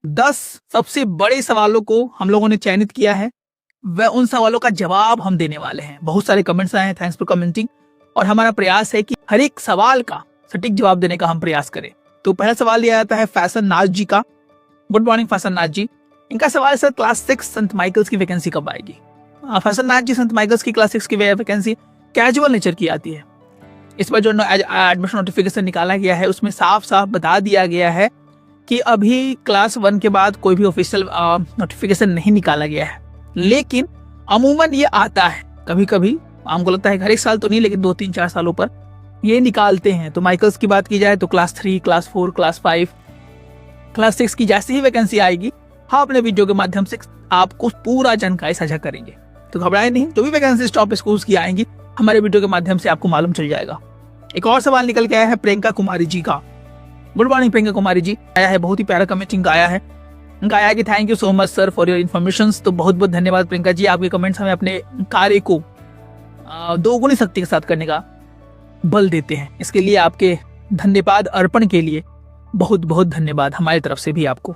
10 सबसे बड़े सवालों को हम लोगों ने चयनित किया है, वह उन सवालों का जवाब हम देने वाले हैं। बहुत सारे कमेंट्स आए हैं, थैंक्स फॉर कमेंटिंग। और हमारा प्रयास है कि हर एक सवाल का सटीक जवाब देने का हम प्रयास करें। तो पहला सवाल लिया जाता है फैशन नाज जी का। गुड मॉर्निंग फैशन नाज जी। इनका सवाल है सर क्लास 6 संत माइकल्स की वैकेंसी कब आएगी? फैशन नाज जी, संत माइकल्स की क्लास 6 की वैकेंसी कैजुअल नेचर की आती है। इस पर जो एडमिशन नोटिफिकेशन निकाला गया है उसमें साफ साफ बता दिया गया है कि अभी क्लास 1 के बाद कोई भी ऑफिशियल नोटिफिकेशन नहीं निकाला गया है, लेकिन अमूमन ये आता है कभी कभी। हमको लगता है हर एक साल तो नहीं, लेकिन 2-3-4 सालों पर ये निकालते हैं। तो माइकल्स की बात की जाए तो क्लास 3, क्लास 4, क्लास 5, क्लास 6 की जैसी ही वैकेंसी आएगी, हम अपने वीडियो के माध्यम से आपको पूरा जानकारी साझा करेंगे। तो घबराए नहीं, जो भी वैकेंसी टॉप स्कूल्स की आएंगी हमारे वीडियो के माध्यम से आपको मालूम चल जाएगा। एक और सवाल निकल के आया है प्रियंका कुमारी जी का। Good morning Priyanka Kumari ji. आया है, बहुत ही प्यारा कमेंट इनका आया है। इनका आया कि thank you so much sir for your information. तो बहुत बहुत धन्यवाद प्रियंका जी, आपके कमेंट्स हमें अपने कार्य को दोगुनी शक्ति के साथ करने का बल देते हैं। इसके लिए आपके धन्यवाद अर्पण के लिए बहुत बहुत धन्यवाद हमारी तरफ से भी आपको।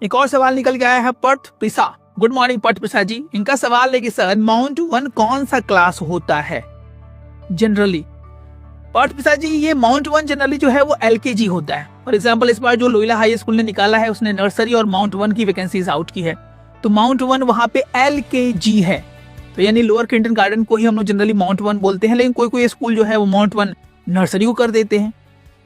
एक और सवाल निकल के आया है पर्थ प्रिसा। गुड मॉर्निंग पर्थ प्रिसा जी। इनका सवाल है कि सर माउंट 1 कौन सा क्लास होता है जनरली? पर्थ प्रिसा जी, ये माउंट 1 जनरली जो है वो LKG होता है। फॉर एग्जाम्पल इस बार जो लोहिला हाई स्कूल ने निकाला है उसने नर्सरी और माउंट 1 की वैकेंसीज आउट की है, तो माउंट 1 वहां पे LKG है। तो यानी लोअर किंडर गार्डन को ही हम लोग जनरली माउंट 1 बोलते हैं, लेकिन कोई कोई स्कूल जो है वो माउंट 1 नर्सरी को कर देते हैं।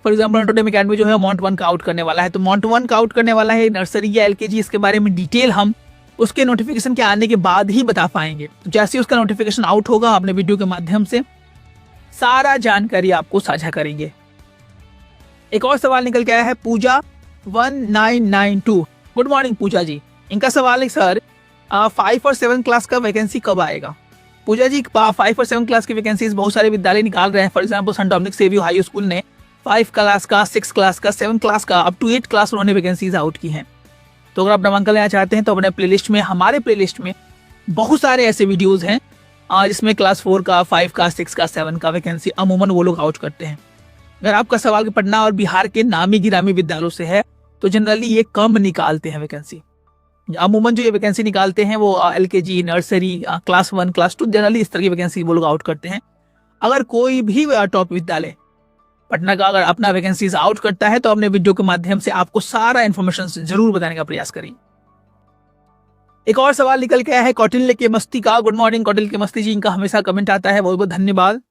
फॉर एग्जाम्पल नोटोडेम अकेडमी जो है माउंट 1 का आउट करने वाला है, तो माउंट 1 का आउट करने वाला है नर्सरी या LKG, इसके बारे में डिटेल हम उसके नोटिफिकेशन के आने के बाद ही बता पाएंगे। तो जैसे ही उसका नोटिफिकेशन आउट होगा अपने वीडियो के माध्यम से सारा जानकारी आपको साझा करेंगे। एक और सवाल निकल के आया है पूजा 1992। गुड मॉर्निंग पूजा जी। इनका सवाल है सर 5 और 7 क्लास का वैकेंसी कब आएगा? पूजा जी, 5 और 7 क्लास की वैकेंसीज बहुत सारे विद्यालय निकाल रहे हैं। For example Saint Dominic Savio high school ने 5 क्लास का, 6 क्लास का, 7 क्लास का, अप टू 8 क्लास उन्होंने वैकेंसीज आउट की हैं। तो अगर आप नामांकन लेना चाहते हैं तो अपने प्लेलिस्ट में, हमारे प्लेलिस्ट में बहुत सारे ऐसे वीडियोज हैं जिसमें क्लास 4 का, 5 का, 6 का, 7 का वैकेंसी अमूमन वो लोग आउट करते हैं। अगर आपका सवाल पटना और बिहार के नामी गिरामी विद्यालयों से है तो जनरली ये कम निकालते हैं वैकेंसी। अमूमन जो ये वैकेंसी निकालते हैं वो LKG, nursery, class 1, class 2, generally इस तरह की वैकेंसी वो लोग आउट करते हैं। अगर कोई भी टॉप विद्यालय पटना का अगर अपना वैकेंसीज आउट करता है तो अपने वीडियो के माध्यम से आपको सारा इन्फॉर्मेशन जरूर बताने का प्रयास करें। एक और सवाल निकल के आया है कौटिल्य के मस्ती का। गुड मॉर्निंग कौटिल्य के मस्ती जी। इनका हमेशा कमेंट आता है, बहुत बहुत धन्यवाद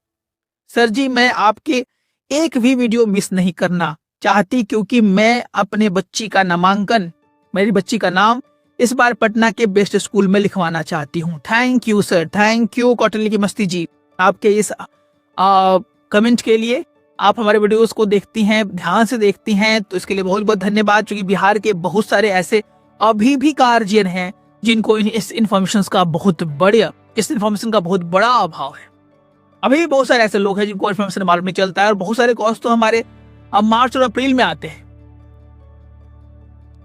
सर जी। मैं आपके एक भी वीडियो मिस नहीं करना चाहती क्योंकि मैं अपने बच्ची का नामांकन, मेरी बच्ची का नाम इस बार पटना के बेस्ट स्कूल में लिखवाना चाहती हूँ। Thank you sir, thank you Kautilya की मस्ती जी आपके इस कमेंट के लिए। आप हमारे वीडियोस को देखती हैं, ध्यान से देखती हैं, तो इसके लिए बहुत बहुत धन्यवाद। क्योंकि बिहार के बहुत सारे ऐसे अभी भी गार्जियन हैं जिनको इस इन्फॉर्मेशन का बहुत बड़ा अभाव है। अभी भी बहुत सारे ऐसे लोग हैं जिनको इन्फॉर्मेशन मालूम नहीं चलता है, और बहुत सारे कॉल्स तो हमारे अब मार्च और अप्रैल में आते हैं।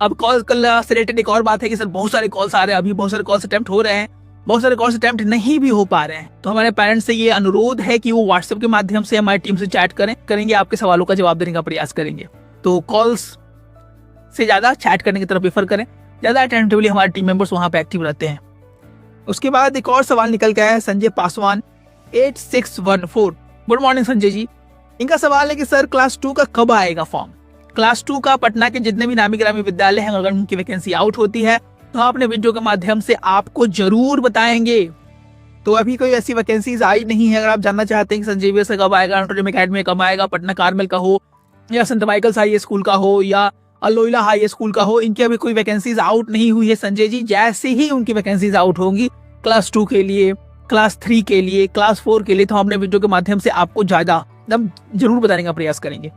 अब कॉल से रिलेटेड एक और बात है कि सर बहुत सारे कॉल्स आ रहे हैं, अभी बहुत सारे कॉल्स अटेम्प्ट हो रहे हैं, बहुत सारे कॉल्स अटेम्प्ट नहीं भी हो पा रहे हैं। तो हमारे पेरेंट्स से ये अनुरोध है कि वो व्हाट्सएप के माध्यम से हमारी टीम से चैट करेंगे, आपके सवालों का जवाब देने का प्रयास करेंगे। तो कॉल्स से ज्यादा चैट करने की तरफ प्रेफर करें, ज्यादा अटेंटिवली हमारे टीम मेंबर्स वहां पे एक्टिव रहते हैं। उसके बाद एक और सवाल निकल के आया है संजय पासवान 8614। Good morning Sanjay ji. इनका सवाल है कि सर क्लास 2 का कब आएगा फॉर्म? क्लास 2 का पटना के जितने भी नामी ग्रामी विद्यालय हैं, अगर उनकी वैकेंसी आउट होती है तो अपने वीडियो के माध्यम से आपको जरूर बताएंगे। तो अभी कोई ऐसी वैकेंसीज आई नहीं है। अगर आप जानना चाहते हैं कि संत जेवियर से कब आएगा, नोटोडेम अकेडमी कब आएगा, पटना कार्मेल का हो या सेंट माइकल्स हाई स्कूल का हो या लोहिला हाई स्कूल का हो, इनकी अभी कोई वैकेंसीज आउट नहीं हुई है संजय जी। जैसे ही उनकी वैकेंसीज आउट होंगी क्लास 2 के लिए, क्लास 3 के लिए, क्लास 4 के लिए, तो हम अपने वीडियो के माध्यम से आपको ज्यादा जरूर बताने का प्रयास करेंगे।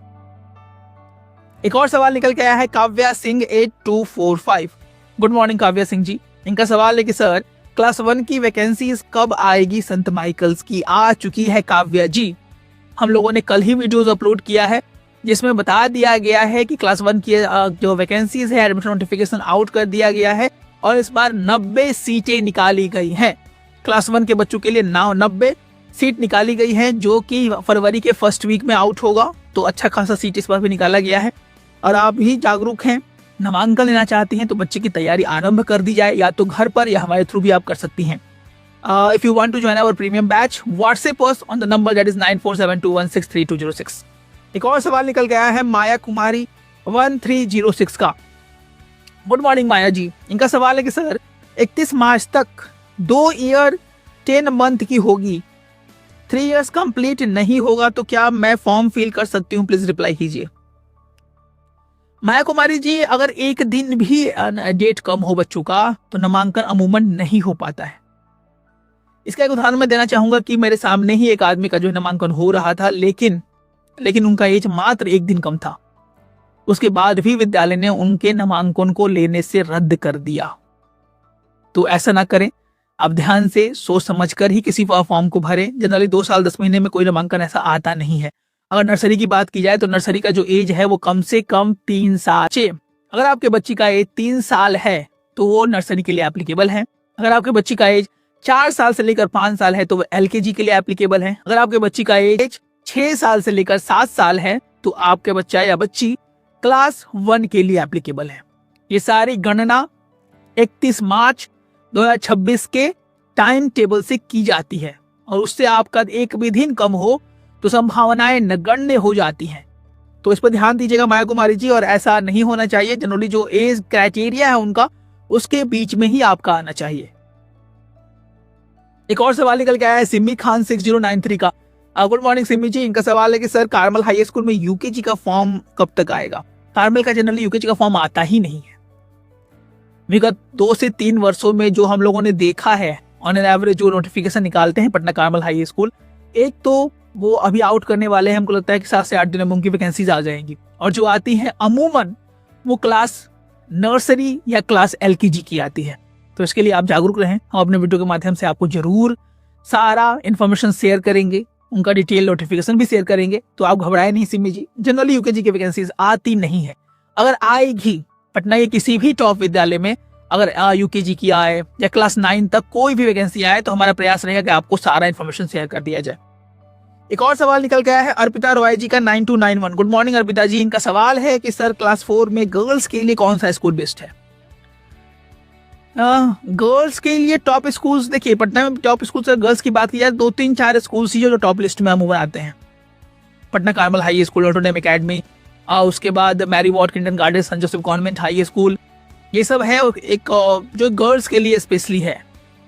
एक और सवाल निकल के आया है काव्या सिंह 8245। Good morning Kavya Singh ji. इनका सवाल है कि सर क्लास 1 की वैकेंसीज कब आएगी? संत माइकल्स की आ चुकी है काव्या जी। हम लोगों ने कल ही वीडियोस अपलोड किया है जिसमें बता दिया गया है कि क्लास 1 की जो वैकेंसीज है एडमिशन नोटिफिकेशन आउट कर दिया गया है और इस बार 90 सीटें निकाली गई हैं। क्लास 1 के बच्चों के लिए 90 सीट निकाली गई है जो कि फरवरी के फर्स्ट वीक में आउट होगा। तो अच्छा खासा सीट इस बार भी निकाला गया है। और आप भी जागरूक हैं, नामांकन लेना चाहती हैं तो बच्चे की तैयारी आरंभ कर दी जाए, या तो घर पर या हमारे थ्रू भी आप कर सकती हैं। If you want to join our premium batch, WhatsApp us on the number that is 9472163206। एक और सवाल निकल गया है माया कुमारी 1306 का। गुड मॉर्निंग माया जी, इनका सवाल है कि सर 31 मार्च तक 2 ईयर 10 मंथ की होगी, 3 इयर्स कंप्लीट नहीं होगा तो क्या मैं फॉर्म फिल कर सकती हूँ? प्लीज रिप्लाई कीजिए। माया कुमारी जी, अगर एक दिन भी डेट कम हो बच्चों का तो नामांकन अमूमन नहीं हो पाता है। इसका एक उदाहरण मैं देना चाहूंगा कि मेरे सामने ही एक आदमी का जो नामांकन हो रहा था, लेकिन उनका एज मात्र 1 दिन कम था। उसके बाद भी विद्यालय ने उनके नामांकन को लेने से रद्द कर दिया। तो ऐसा ना करें, आप ध्यान से सोच समझकर ही किसी फॉर्म को भरें। जनरली 2 साल 10 महीने में कोई नामांकन ऐसा आता नहीं है। अगर नर्सरी की बात की जाए तो नर्सरी का जो एज है वो कम से कम 3 साल। अगर आपके बच्ची का एज 3 साल है तो वो नर्सरी के लिए एप्लीकेबल है। अगर आपके बच्ची का एज 4 साल से लेकर 5 साल है तो वो LKG के लिए एप्लीकेबल है। अगर आपके बच्ची का एज 6 साल से लेकर 7 साल है तो आपके बच्चा या बच्ची क्लास 1 के लिए एप्लीकेबल है। ये सारी गणना 31 मार्च 2026 के टाइम टेबल से की जाती है, और उससे आपका एक भी दिन कम हो तो संभावनाएं नगण्य हो जाती हैं। तो इस पर ध्यान दीजिएगा माया कुमारी जी, और ऐसा नहीं होना चाहिए। जनरली जो एज क्राइटेरिया है उनका, उसके बीच में ही आपका आना चाहिए। एक और सवाल निकल के आया है सिमी खान 6093 का। गुड मॉर्निंग सिमी जी, इनका सवाल है कि सर कार्मल हाई स्कूल में UKG का फॉर्म कब तक आएगा? कार्मल का जनरली UKG का फॉर्म आता ही नहीं है। विगत 2 से 3 वर्षों में जो हम लोगों ने देखा है, ऑन एन एवरेज जो नोटिफिकेशन निकालते हैं पटना कार्मल हाई स्कूल, एक तो वो अभी आउट करने वाले हैं, हमको लगता है कि 7 से 8 दिन में उनकी वैकेंसीज आ जाएंगी, और जो आती है अमूमन वो क्लास नर्सरी या क्लास LKG की आती है। तो इसके लिए आप जागरूक रहें। हम अपने वीडियो के माध्यम से आपको जरूर सारा इन्फॉर्मेशन शेयर करेंगे, उनका डिटेल नोटिफिकेशन भी शेयर करेंगे। तो आप घबराए नहीं सिमी जी, जनरली UKG की वैकेंसीज आती नहीं है। अगर आएगी पटना के किसी भी टॉप विद्यालय में, अगर UKG की आए या क्लास 9 तक कोई भी वैकेंसी आए तो हमारा प्रयास रहेगा कि आपको सारा इन्फॉर्मेशन शेयर कर दिया जाए। एक और सवाल निकल गया है अर्पिता रॉय जी का 9291। गुड मॉर्निंग अर्पिता जी, इनका सवाल है कि सर क्लास 4 में गर्ल्स के लिए कौन सा स्कूल बेस्ट है? गर्ल्स के लिए टॉप स्कूल्स, देखिए पटना में टॉप स्कूल से गर्ल्स की बात की जाए 2-3-4 स्कूल ही जो टॉप लिस्ट में अमूमन आते हैं। Patna Carmel high school, Notre Dame academy, उसके बाद Mary Ward kindergarten, Saint Joseph convent high school, ये सब है एक जो गर्ल्स के लिए स्पेशली है।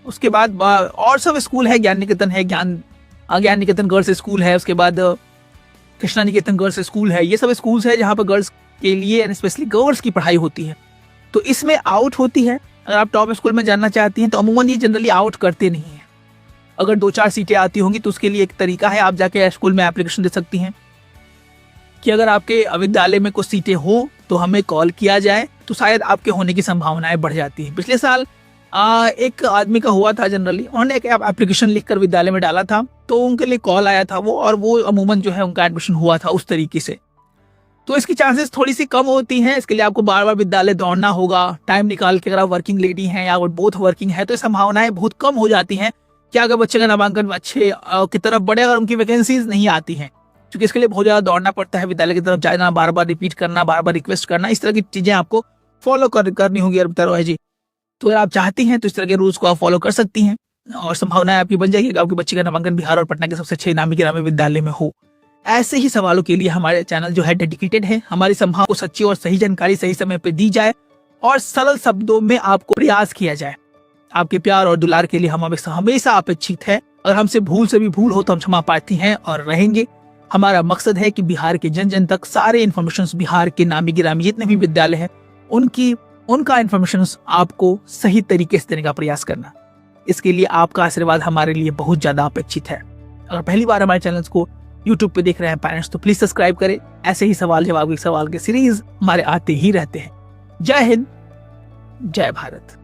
उसके बाद और सब स्कूल है, ज्ञान निकेतन है, ज्ञान निकेतन गर्ल्स स्कूल है, उसके बाद कृष्णा निकेतन गर्ल्स स्कूल है। ये सब स्कूल्स है जहाँ पर गर्ल्स के लिए स्पेशली गर्ल्स की पढ़ाई होती है। तो इसमें आउट होती है। अगर आप टॉप स्कूल में जानना चाहती हैं तो अमूमन ये जनरली आउट करते नहीं है। अगर 2-4 सीटें आती होंगी तो उसके लिए एक तरीका है, आप जाके स्कूल में एप्लीकेशन दे सकती हैं कि अगर आपके विद्यालय में कुछ सीटें हो तो हमें कॉल किया जाए, तो शायद आपके होने की संभावनाएं बढ़ जाती हैं। पिछले साल एक आदमी का हुआ था, जनरली उन्होंने एक एप्लीकेशन लिखकर विद्यालय में डाला था, तो उनके लिए कॉल आया था और वो अमूमन जो है उनका एडमिशन हुआ था उस तरीके से। तो इसकी चांसेस थोड़ी सी कम होती हैं। इसके लिए आपको बार बार विद्यालय दौड़ना होगा, टाइम निकाल के। अगर आप वर्किंग लेडी हैं या बोथ वर्किंग है तो संभावनाएं बहुत कम हो जाती हैं कि अगर बच्चे का नामांकन अच्छे की तरफ बढ़े अगर उनकी वैकेंसीज नहीं आती हैं, क्योंकि इसके लिए बहुत ज्यादा दौड़ना पड़ता है, विद्यालय की तरफ जाना, बार बार रिपीट करना, बार बार रिक्वेस्ट करना, इस तरह की चीजें आपको फॉलो करनी होगी अर्पिता रॉय जी। तो अगर आप चाहती हैं तो इस तरह के रूल्स को आप फॉलो कर सकती हैं और संभावनाएं आपकी बन जाएगी कि आपके बच्चे का नामांकन बिहार और पटना के सबसे अच्छे नामी गिरामी विद्यालय में हो। ऐसे ही सवालों के लिए हमारे चैनल जो है डेडिकेटेड है। हमारी संभावना को सच्ची और सही जानकारी सही समय पे दी जाए और सरल शब्दों में आपको प्रयास किया जाए। आपके प्यार और दुलार के लिए हम हमेशा अपेक्षित है। अगर हमसे भूल से भी भूल हो तो हम क्षमा प्रार्थी हैं और रहेंगे। हमारा मकसद है कि बिहार के जन जन तक सारे इन्फॉर्मेशन, बिहार के नामी गिरामी जितने भी विद्यालय हैं उनका इन्फॉर्मेशन आपको सही तरीके से देने का प्रयास करना। इसके लिए आपका आशीर्वाद हमारे लिए बहुत ज्यादा अपेक्षित है। अगर पहली बार हमारे चैनल को यूट्यूब पे देख रहे हैं पेरेंट्स तो प्लीज सब्सक्राइब करें। ऐसे ही सवाल जवाब के सीरीज हमारे आते ही रहते हैं। जय हिंद, जय भारत।